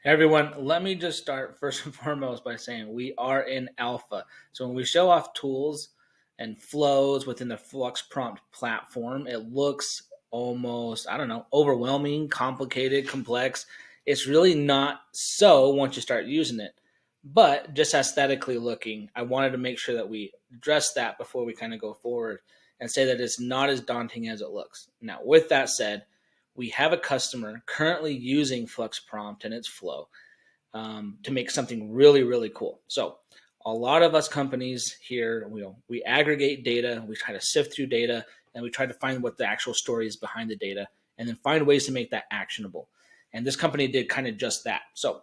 Everyone, let me just start first and foremost by saying we are in alpha. So when we show off tools and flows within the Flux Prompt platform, it looks almost, I don't know, overwhelming, complicated, complex. It's really not so once you start using it. But just aesthetically looking, I wanted to make sure that we address that before we kind of go forward and say that it's not as daunting as it looks. Now, with that said, we have a customer currently using Flux Prompt and its flow to make something really, really cool. So a lot of us companies here, we aggregate data, we try to sift through data, and we try to find what the actual story is behind the data, and then find ways to make that actionable. And this company did kind of just that. So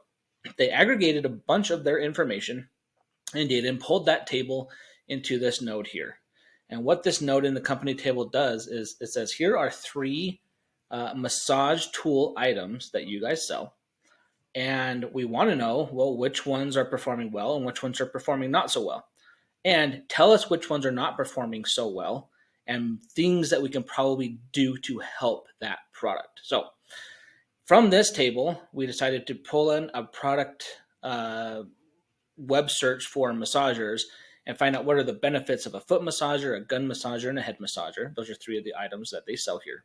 they aggregated a bunch of their information and data and pulled that table into this node here. And what this node in the company table does is it says, here are three massage tool items that you guys sell. And we want to know, well, which ones are performing well and which ones are performing not so well. And tell us which ones are not performing so well and things that we can probably do to help that product. So from this table, we decided to pull in a product web search for massagers and find out what are the benefits of a foot massager, a gun massager, and a head massager. Those are three of the items that they sell here.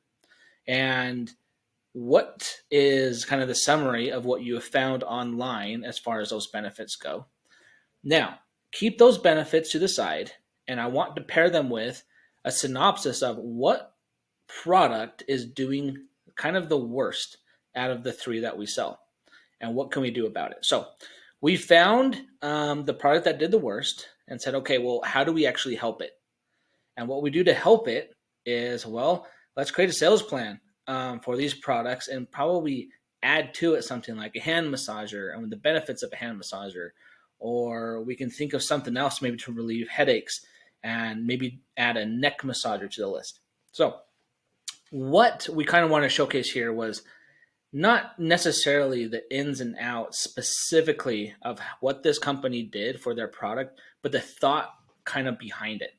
And what is kind of the summary of what you have found online as far as those benefits go. Now, keep those benefits to the side, and I want to pair them with a synopsis of what product is doing kind of the worst out of the three that we sell, and what can we do about it. So we found the product that did the worst and said, okay, well, how do we actually help it? And what we do to help it is, well, let's create a sales plan for these products and probably add to it something like a hand massager and the benefits of a hand massager. Or we can think of something else maybe to relieve headaches and maybe add a neck massager to the list. So what we kind of want to showcase here was not necessarily the ins and outs specifically of what this company did for their product, but the thought kind of behind it.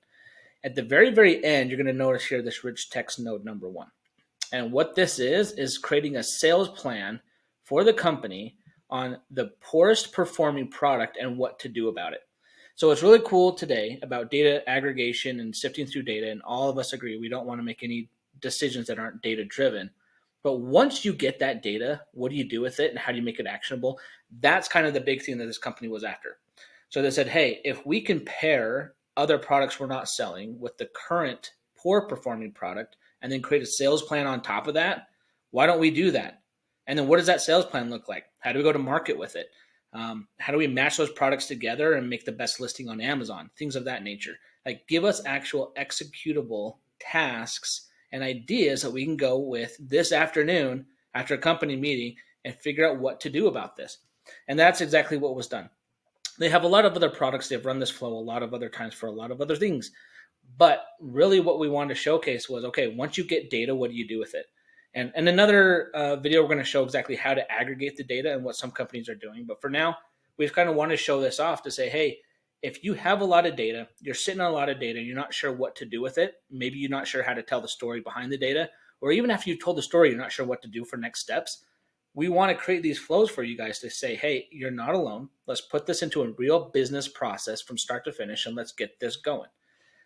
At the very, very end, you're going to notice here this rich text node number 1. And what this is creating a sales plan for the company on the poorest performing product and what to do about it. So what's really cool today about data aggregation and sifting through data, and all of us agree we don't want to make any decisions that aren't data driven. But once you get that data, what do you do with it and how do you make it actionable? That's kind of the big thing that this company was after. So they said, hey, if we can pair other products we're not selling with the current poor performing product and then create a sales plan on top of that, why don't we do that? And then what does that sales plan look like? How do we go to market with it? How do we match those products together and make the best listing on Amazon? Things of that nature. Like, give us actual executable tasks and ideas that we can go with this afternoon after a company meeting and figure out what to do about this. And that's exactly what was done. They have a lot of other products. They've run this flow a lot of other times for a lot of other things. But really what we wanted to showcase was, okay, once you get data, what do you do with it? And another video, we're going to show exactly how to aggregate the data and what some companies are doing. But for now, we just kind of want to show this off to say, hey, if you have a lot of data, you're sitting on a lot of data, you're not sure what to do with it. Maybe you're not sure how to tell the story behind the data, or even after you've told the story, you're not sure what to do for next steps. We want to create these flows for you guys to say, hey, you're not alone. Let's put this into a real business process from start to finish, and let's get this going.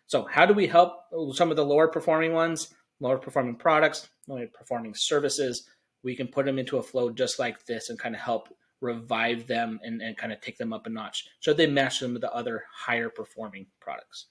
So how do we help some of the lower performing ones, lower performing products, lower performing services? We can put them into a flow just like this and kind of help revive them and kind of take them up a notch so they match them with the other higher performing products.